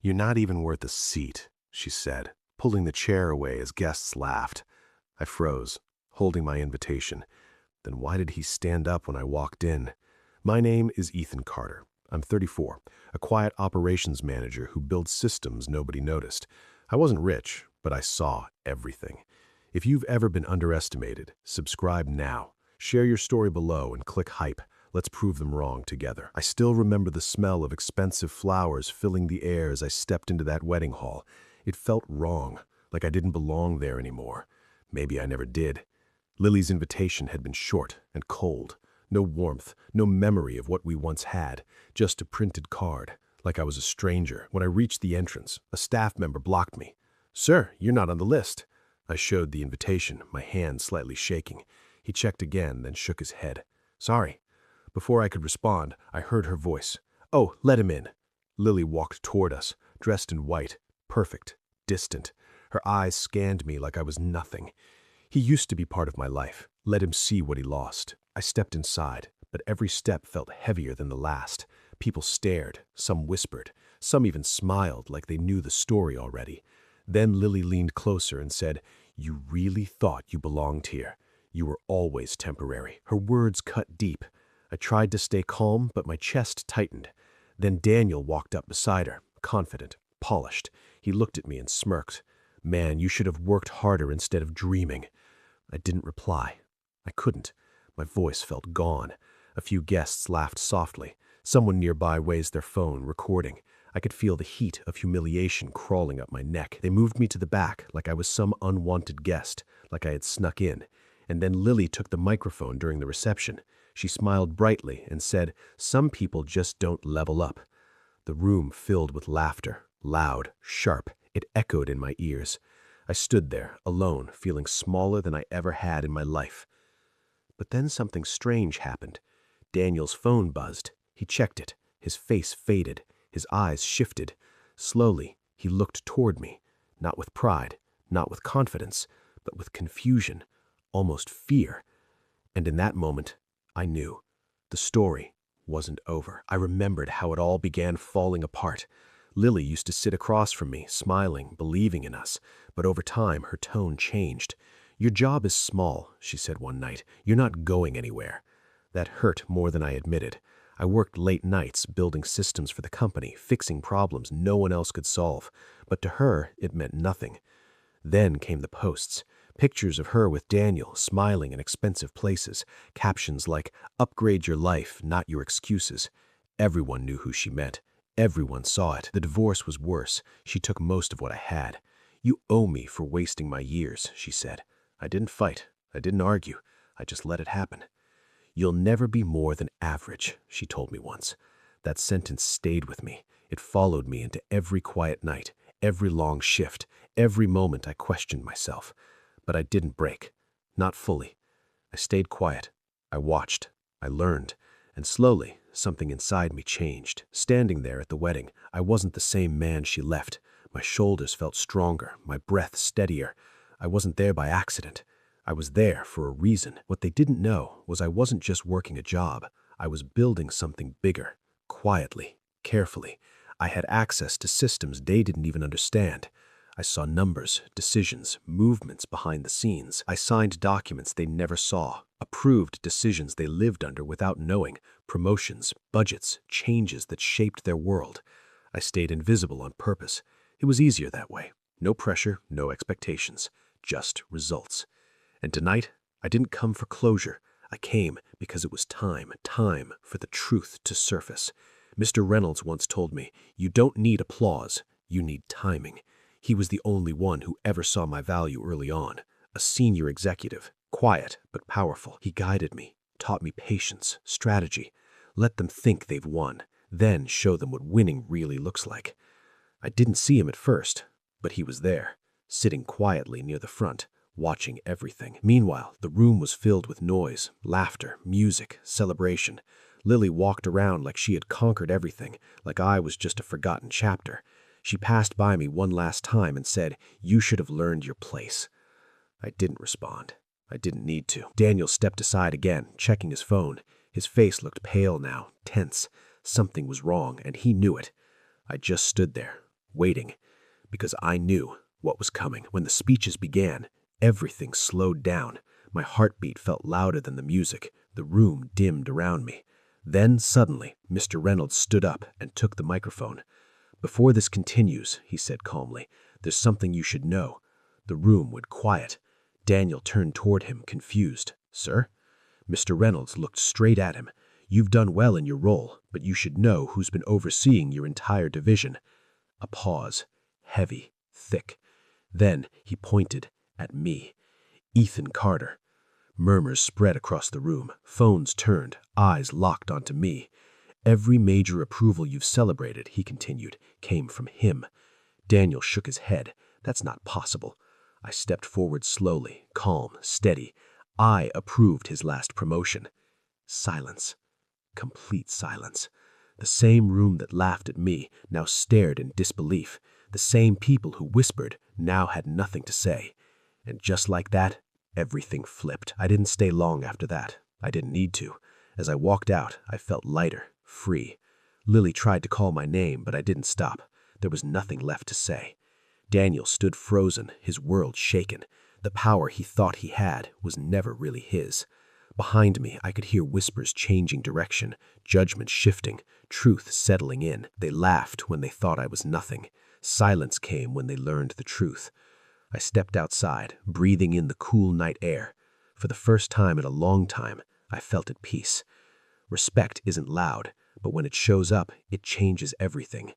"You're not even worth a seat," she said, pulling the chair away as guests laughed. I froze, holding my invitation. Then why did he stand up when I walked in? My name is Ethan Carter. I'm 34, a quiet operations manager who builds systems nobody noticed. I wasn't rich, but I saw everything. If you've ever been underestimated, subscribe now. Share your story below and click hype. Let's prove them wrong together. I still remember the smell of expensive flowers filling the air as I stepped into that wedding hall. It felt wrong, like I didn't belong there anymore. Maybe I never did. Lily's invitation had been short and cold. No warmth, no memory of what we once had, just a printed card, like I was a stranger. When I reached the entrance, a staff member blocked me. "Sir, you're not on the list." I showed the invitation, my hand slightly shaking. He checked again, then shook his head. "Sorry." Before I could respond, I heard her voice. "Oh, let him in." Lily walked toward us, dressed in white, perfect, distant. Her eyes scanned me like I was nothing. He used to be part of my life. Let him see what he lost. I stepped inside, but every step felt heavier than the last. People stared, some whispered, some even smiled like they knew the story already. Then Lily leaned closer and said, "You really thought you belonged here. You were always temporary." Her words cut deep. I tried to stay calm, but my chest tightened. Then Daniel walked up beside her, confident, polished. He looked at me and smirked. "Man, you should have worked harder instead of dreaming." I didn't reply. I couldn't. My voice felt gone. A few guests laughed softly. Someone nearby raised their phone, recording. I could feel the heat of humiliation crawling up my neck. They moved me to the back like I was some unwanted guest, like I had snuck in. And then Lily took the microphone during the reception. She smiled brightly and said, "Some people just don't level up." The room filled with laughter, loud, sharp. It echoed in my ears. I stood there, alone, feeling smaller than I ever had in my life. But then something strange happened. Daniel's phone buzzed. He checked it. His face faded. His eyes shifted. Slowly, he looked toward me, not with pride, not with confidence, but with confusion, almost fear. And in that moment, I knew. The story wasn't over. I remembered how it all began falling apart. Lily used to sit across from me, smiling, believing in us, but over time her tone changed. "Your job is small," she said one night. "You're not going anywhere." That hurt more than I admitted. I worked late nights building systems for the company, fixing problems no one else could solve, but to her it meant nothing. Then came the posts. Pictures of her with Daniel, smiling in expensive places, captions like, "Upgrade your life, not your excuses." Everyone knew who she meant. Everyone saw it. The divorce was worse. She took most of what I had. "You owe me for wasting my years," she said. I didn't fight. I didn't argue. I just let it happen. "You'll never be more than average," she told me once. That sentence stayed with me. It followed me into every quiet night, every long shift, every moment I questioned myself. But I didn't break. Not fully. I stayed quiet. I watched. I learned. And slowly, something inside me changed. Standing there at the wedding, I wasn't the same man she left. My shoulders felt stronger, my breath steadier. I wasn't there by accident. I was there for a reason. What they didn't know was I wasn't just working a job. I was building something bigger, quietly, carefully. I had access to systems they didn't even understand. I saw numbers, decisions, movements behind the scenes. I signed documents they never saw, approved decisions they lived under without knowing, promotions, budgets, changes that shaped their world. I stayed invisible on purpose. It was easier that way. No pressure, no expectations, just results. And tonight, I didn't come for closure. I came because it was time for the truth to surface. Mr. Reynolds once told me, "You don't need applause, you need timing." He was the only one who ever saw my value early on. A senior executive, quiet but powerful. He guided me, taught me patience, strategy. Let them think they've won, then show them what winning really looks like. I didn't see him at first, but he was there, sitting quietly near the front, watching everything. Meanwhile, the room was filled with noise, laughter, music, celebration. Lily walked around like she had conquered everything, like I was just a forgotten chapter. She passed by me one last time and said, "You should have learned your place." I didn't respond. I didn't need to. Daniel stepped aside again, checking his phone. His face looked pale now, tense. Something was wrong, and he knew it. I just stood there, waiting, because I knew what was coming. When the speeches began, everything slowed down. My heartbeat felt louder than the music. The room dimmed around me. Then, suddenly, Mr. Reynolds stood up and took the microphone. "Before this continues," he said calmly, "there's something you should know." The room went quiet. Daniel turned toward him, confused. "Sir?" Mr. Reynolds looked straight at him. "You've done well in your role, but you should know who's been overseeing your entire division." A pause, heavy, thick. Then he pointed at me. "Ethan Carter." Murmurs spread across the room. Phones turned, eyes locked onto me. "Every major approval you've celebrated," he continued, "came from him." Daniel shook his head. "That's not possible." I stepped forward slowly, calm, steady. "I approved his last promotion." Silence. Complete silence. The same room that laughed at me now stared in disbelief. The same people who whispered now had nothing to say. And just like that, everything flipped. I didn't stay long after that. I didn't need to. As I walked out, I felt lighter, free. Lily tried to call my name, but I didn't stop. There was nothing left to say. Daniel stood frozen, his world shaken. The power he thought he had was never really his. Behind me, I could hear whispers changing direction, judgment shifting, truth settling in. They laughed when they thought I was nothing. Silence came when they learned the truth. I stepped outside, breathing in the cool night air. For the first time in a long time, I felt at peace. Respect isn't loud, but when it shows up, it changes everything.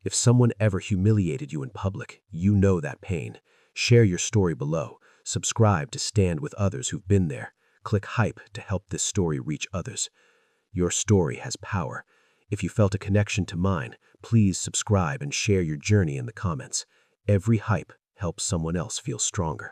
If someone ever humiliated you in public, you know that pain. Share your story below. Subscribe to stand with others who've been there. Click hype to help this story reach others. Your story has power. If you felt a connection to mine, please subscribe and share your journey in the comments. Every hype helps someone else feel stronger.